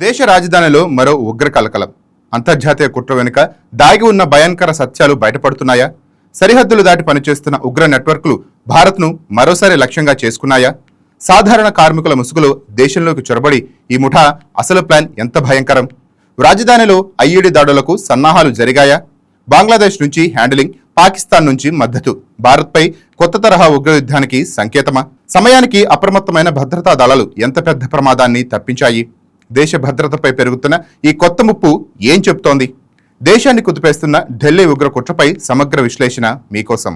దేశ రాజధానిలో మరో ఉగ్ర కలకలం. అంతర్జాతీయ కుట్ర వెనుక దాగి ఉన్న భయంకర సత్యాలు బయటపడుతున్నాయా? సరిహద్దులు దాటి పనిచేస్తున్న ఉగ్ర నెట్వర్క్లు భారత్ను మరోసారి లక్ష్యంగా చేసుకున్నాయా? సాధారణ కార్మికుల ముసుగులో దేశంలోకి చొరబడి ఈ ముఠా అసలు ప్లాన్ ఎంత భయంకరం? రాజధానిలో ఐఈడీ దాడులకు సన్నాహాలు జరిగాయా? బంగ్లాదేశ్ నుంచి హ్యాండిలింగ్, పాకిస్తాన్ నుంచి మద్దతు భారత్పై కొత్త తరహా ఉగ్ర యుద్ధానికి సంకేతమా? సమయానికి అప్రమత్తమైన భద్రతా దళాలు ఎంత పెద్ద ప్రమాదాన్ని తప్పించాయి? దేశ భద్రతపై పెరుగుతున్న ఈ కొత్త ముప్పు ఏం చెప్తోంది? దేశాన్ని కుదిపేస్తున్న ఢిల్లీ ఉగ్ర కుట్రపై సమగ్ర విశ్లేషణ మీకోసం.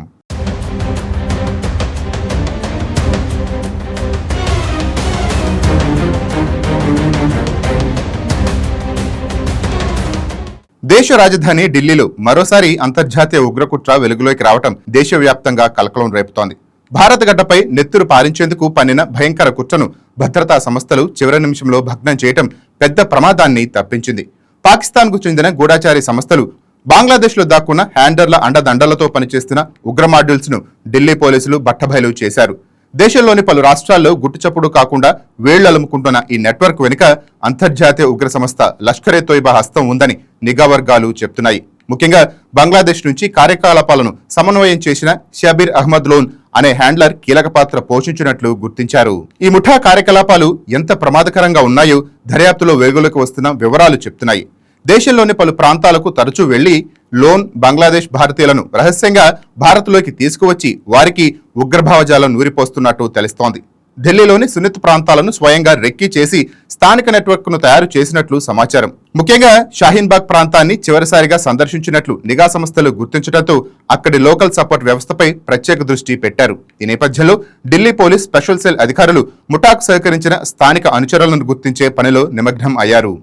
దేశ రాజధాని ఢిల్లీలో మరోసారి అంతర్జాతీయ ఉగ్రకుట్ర వెలుగులోకి రావటం దేశవ్యాప్తంగా కలకలం రేపుతోంది. భారత గడ్డపై నెత్తురు పారించేందుకు పన్నిన భయంకర కుట్రను భద్రతా సంస్థలు చివరి నిమిషంలో భగ్నం చేయటం పెద్ద ప్రమాదాన్ని తప్పించింది. పాకిస్తాన్కు చెందిన గూఢాచారి సంస్థలు బంగ్లాదేశ్లో దాక్కున్న హ్యాండర్ల అండదండలతో పనిచేస్తున్న ఉగ్ర మాడ్యూల్స్ ను ఢిల్లీ పోలీసులు బట్టబయలు చేశారు. దేశంలోని పలు రాష్ట్రాల్లో గుట్టుచప్పుడు కాకుండా వేళ్లలుముకుంటున్న ఈ నెట్వర్క్ వెనుక అంతర్జాతీయ ఉగ్ర సంస్థ లష్కరే తోయిబా హస్తం ఉందని నిఘా వర్గాలు చెప్తున్నాయి. ముఖ్యంగా బంగ్లాదేశ్ నుంచి కార్యకలాపాలను సమన్వయం చేసిన షబీర్ అహ్మద్ లోన్ అనే హ్యాండ్లర్ కీలక పాత్ర పోషించినట్లు గుర్తించారు. ఈ ముఠా కార్యకలాపాలు ఎంత ప్రమాదకరంగా ఉన్నాయో దర్యాప్తులో వెలుగులోకి వస్తున్న వివరాలు చెప్తున్నాయి. దేశంలోని పలు ప్రాంతాలకు తరచూ వెళ్లి లోన్ బంగ్లాదేశ్ భారతీయులను రహస్యంగా భారత్లోకి తీసుకువచ్చి వారికి ఉగ్రభావజాలం నూరిపోస్తున్నట్టు తెలుస్తోంది. ఢిల్లీలోని సున్నిత ప్రాంతాలను స్వయంగా రెక్కీ చేసి స్థానిక నెట్వర్క్ ను తయారు చేసినట్లు సమాచారం. ముఖ్యంగా షాహీన్బాగ్ ప్రాంతాన్ని చివరిసారిగా సందర్శించినట్లు నిఘా సంస్థలు గుర్తించడంతో అక్కడి లోకల్ సపోర్ట్ వ్యవస్థపై ప్రత్యేక దృష్టి పెట్టారు. ఈ నేపథ్యంలో ఢిల్లీ పోలీస్ స్పెషల్ సెల్ అధికారులు ముఠాకు సహకరించిన స్థానిక అనుచరులను గుర్తించే పనిలో నిమగ్నం అయ్యారు.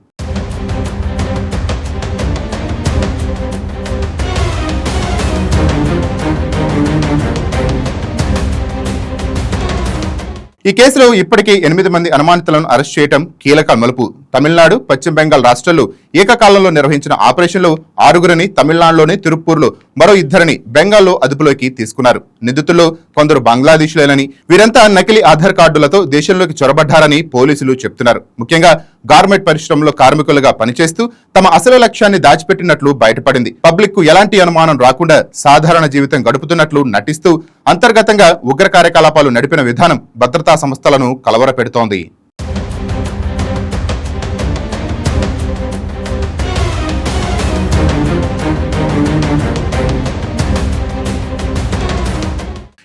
ఈ కేసులో ఇప్పటికీ 8 మంది అనుమానితులను అరెస్ట్ చేయడం కీలక మలుపు. తమిళనాడు, పశ్చిమ బెంగాల్ రాష్ట్రాల్లో ఏకకాలంలో నిర్వహించిన ఆపరేషన్లో 6గురిని తమిళనాడులోని తిరుప్పూర్లో, మరో 2 బెంగాల్లో అదుపులోకి తీసుకున్నారు. నిందితుల్లో కొందరు బంగ్లాదేశీయులేనని, వీరంతా నకిలీ ఆధార్ కార్డులతో దేశంలోకి చొరబడ్డారని పోలీసులు చెప్తున్నారు. ముఖ్యంగా గార్మెంట్ పరిశ్రమలో కార్మికులుగా పనిచేస్తూ తమ అసలు లక్ష్యాన్ని దాచిపెట్టినట్లు బయటపడింది. పబ్లిక్ కు ఎలాంటి అనుమానం రాకుండా సాధారణ జీవితం గడుపుతున్నట్లు నటిస్తూ అంతర్గతంగా ఉగ్ర కార్యకలాపాలు నడిపిన విధానం భద్రతా సంస్థలను కలవరపెడుతోంది.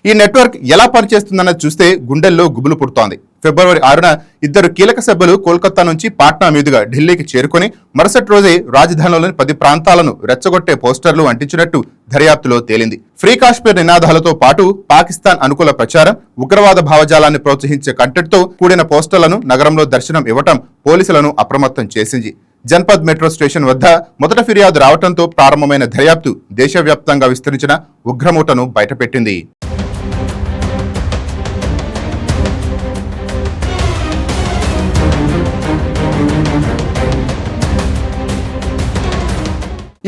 ఈ నెట్వర్క్ ఎలా పనిచేస్తుందన్నది చూస్తే గుండెల్లో గుబులు పుడుతోంది. ఫిబ్రవరి 6న 2 కీలక సభ్యులు కోల్కతా నుంచి పాట్నా మీదుగా ఢిల్లీకి చేరుకుని మరుసటి రోజే రాజధానిలోని 10 ప్రాంతాలను రెచ్చగొట్టే పోస్టర్లు అంటించినట్టు దర్యాప్తులో తేలింది. ఫ్రీ కాశ్మీర్ నినాదాలతో పాటు పాకిస్తాన్ అనుకూల ప్రచారం, ఉగ్రవాద భావజాలాన్ని ప్రోత్సహించే కంటెంట్తో కూడిన పోస్టర్లను నగరంలో దర్శనం ఇవ్వటం పోలీసులను అప్రమత్తం చేసింది. జన్పద్ మెట్రో స్టేషన్ వద్ద మొదట ఫిర్యాదు రావడంతో ప్రారంభమైన దర్యాప్తు దేశవ్యాప్తంగా విస్తరించిన ఉగ్రమూటను బయటపెట్టింది.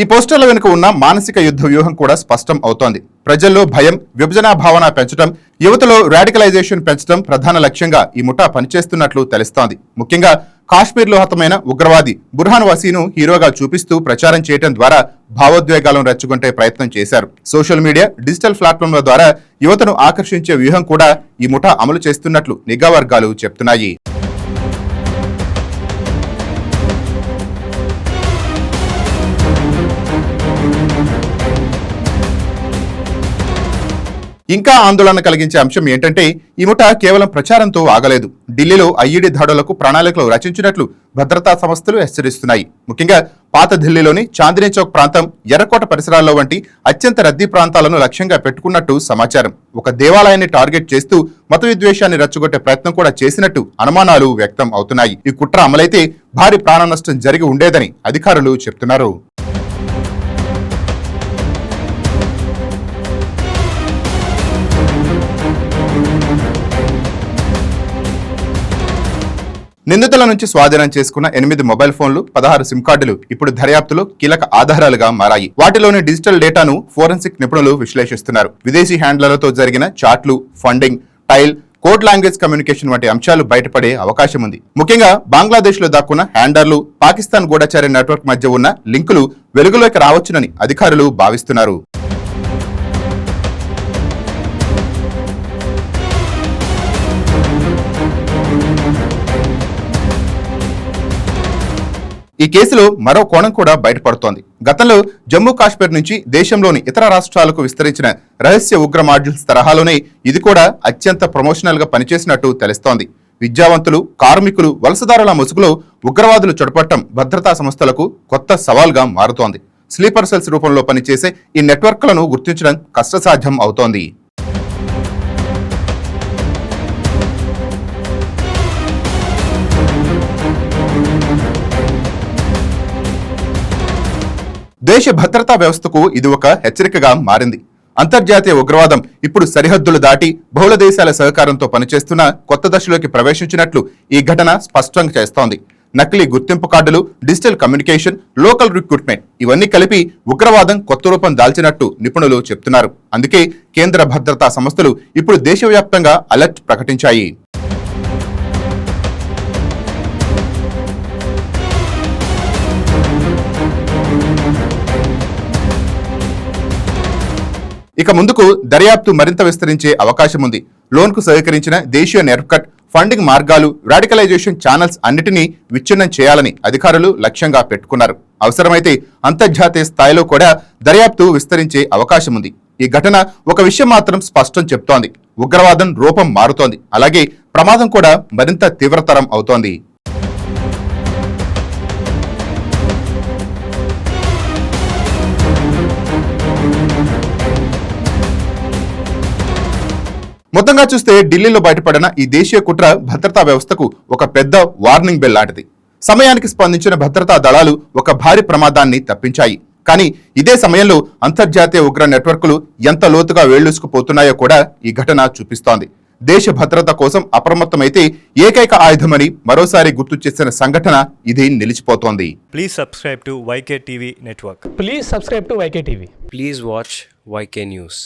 ఈ పోస్టర్ల వెనుక ఉన్న మానసిక యుద్ధ వ్యూహం కూడా స్పష్టం అవుతోంది. ప్రజల్లో భయం, విభజన భావన పెంచడం, యువతలో రాడికలైజేషన్ పెంచడం ప్రధాన లక్ష్యంగా ఈ ముఠా పనిచేస్తున్నట్లు తెలుస్తోంది. ముఖ్యంగా కాశ్మీర్లో హతమైన ఉగ్రవాది బుర్హాన్ వసీను హీరోగా చూపిస్తూ ప్రచారం చేయడం ద్వారా భావోద్వేగాలను రెచ్చగొట్టే ప్రయత్నం చేశారు. సోషల్ మీడియా, డిజిటల్ ప్లాట్ఫామ్ల ద్వారా యువతను ఆకర్షించే వ్యూహం కూడా ఈ ముఠా అమలు చేస్తున్నట్లు నిఘా వర్గాలు చెప్తున్నాయి. ఇంకా ఆందోళన కలిగించే అంశం ఏంటంటే ఈ ముఠా కేవలం ప్రచారంతో ఆగలేదు. ఢిల్లీలో ఐఈడీ దాడులకు ప్రణాళికలు రచించినట్లు భద్రతా సంస్థలు హెచ్చరిస్తున్నాయి. ముఖ్యంగా పాత ఢిల్లీలోని చాందినీ చౌక్ ప్రాంతం, ఎర్రకోట పరిసరాల్లో వంటి అత్యంత రద్దీ ప్రాంతాలను లక్ష్యంగా పెట్టుకున్నట్టు సమాచారం. ఒక దేవాలయాన్ని టార్గెట్ చేస్తూ మత విద్వేషాన్ని రెచ్చగొట్టే ప్రయత్నం కూడా చేసినట్టు అనుమానాలు వ్యక్తం అవుతున్నాయి. ఈ కుట్ర అమలైతే భారీ ప్రాణ నష్టం జరిగి ఉండేదని అధికారులు చెప్తున్నారు. నిందితుల నుంచి స్వాధీనం చేసుకున్న 8 మొబైల్ ఫోన్లు, 16 సిమ్ కార్డులు ఇప్పుడు దర్యాప్తులో కీలక ఆధారాలుగా మారాయి. వాటిలోని డిజిటల్ డేటాను ఫోరెన్సిక్ నిపుణులు విశ్లేషిస్తున్నారు. విదేశీ హ్యాండ్లర్లతో జరిగిన చాట్లు, ఫండింగ్, టైల్, కోడ్ లాంగ్వేజ్ కమ్యూనికేషన్ వంటి అంశాలు బయటపడే అవకాశం ఉంది. ముఖ్యంగా బంగ్లాదేశ్ లో దాక్కున్న హ్యాండర్లు, పాకిస్తాన్ గూఢచారి నెట్వర్క్ మధ్య ఉన్న లింకులు వెలుగులోకి రావచ్చునని అధికారులు భావిస్తున్నారు. ఈ కేసులో మరో కోణం కూడా బయటపడుతోంది. గతంలో జమ్మూ కాశ్మీర్ నుంచి దేశంలోని ఇతర రాష్ట్రాలకు విస్తరించిన రహస్య ఉగ్ర మాడ్యూల్స్ తరహాలోనే ఇది కూడా అత్యంత ప్రమోషనల్ గా పనిచేసినట్టు తెలుస్తోంది. విద్యావంతులు, కార్మికులు, వలసదారుల ముసుగులో ఉగ్రవాదులు చొరపట్టం భద్రతా సంస్థలకు కొత్త సవాల్గా మారుతోంది. స్లీపర్ సెల్స్ రూపంలో పనిచేసే ఈ నెట్వర్క్లను గుర్తించడం కష్టసాధ్యం అవుతోంది. దేశ భద్రతా వ్యవస్థకు ఇది ఒక హెచ్చరికగా మారింది. అంతర్జాతీయ ఉగ్రవాదం ఇప్పుడు సరిహద్దులు దాటి బహుళ దేశాల సహకారంతో పనిచేస్తున్న కొత్త దశలోకి ప్రవేశించినట్లు ఈ ఘటన స్పష్టంగా చేస్తోంది. నకిలీ గుర్తింపు కార్డులు, డిజిటల్ కమ్యూనికేషన్, లోకల్ రిక్రూట్మెంట్ ఇవన్నీ కలిపి ఉగ్రవాదం కొత్త రూపం దాల్చినట్టు నిపుణులు చెప్తున్నారు. అందుకే కేంద్ర భద్రతా సంస్థలు ఇప్పుడు దేశవ్యాప్తంగా అలర్ట్ ప్రకటించాయి. ఇక ముందుకు దర్యాప్తు మరింత విస్తరించే అవకాశం ఉంది. లోన్కు సహకరించిన దేశీయ నెట్వర్క్, ఫండింగ్ మార్గాలు, రాడికలైజేషన్ ఛానల్స్ అన్నిటినీ విచ్ఛిన్నం చేయాలని అధికారులు లక్ష్యంగా పెట్టుకున్నారు. అవసరమైతే అంతర్జాతీయ స్థాయిలో కూడా దర్యాప్తు విస్తరించే అవకాశం ఉంది. ఈ ఘటన ఒక విషయం మాత్రం స్పష్టం చెప్తోంది: ఉగ్రవాదం రూపం మారుతోంది, అలాగే ప్రమాదం కూడా మరింత తీవ్రతరం అవుతోంది. మొత్తంగా చూస్తే ఢిల్లీలో బయటపడిన ఈ దేశీయ కుట్ర భద్రతా వ్యవస్థకు ఒక పెద్ద వార్నింగ్ బెల్ లాంటిది. సమయానికి స్పందించిన భద్రతా దళాలు ఒక భారీ ప్రమాదాన్ని తప్పించాయి. కానీ ఇదే సమయంలో అంతర్జాతీయ ఉగ్ర నెట్వర్క్లు ఎంత లోతుగా వేళ్లూసుకుపోతున్నాయో కూడా ఈ ఘటన చూపిస్తోంది. దేశ భద్రత కోసం అప్రమత్తమైతే ఏకైక ఆయుధమని మరోసారి గుర్తు చేసిన సంఘటన ఇది నిలిచిపోతోంది. Please subscribe to YK TV Network. Please subscribe to YK TV. Please watch YK News.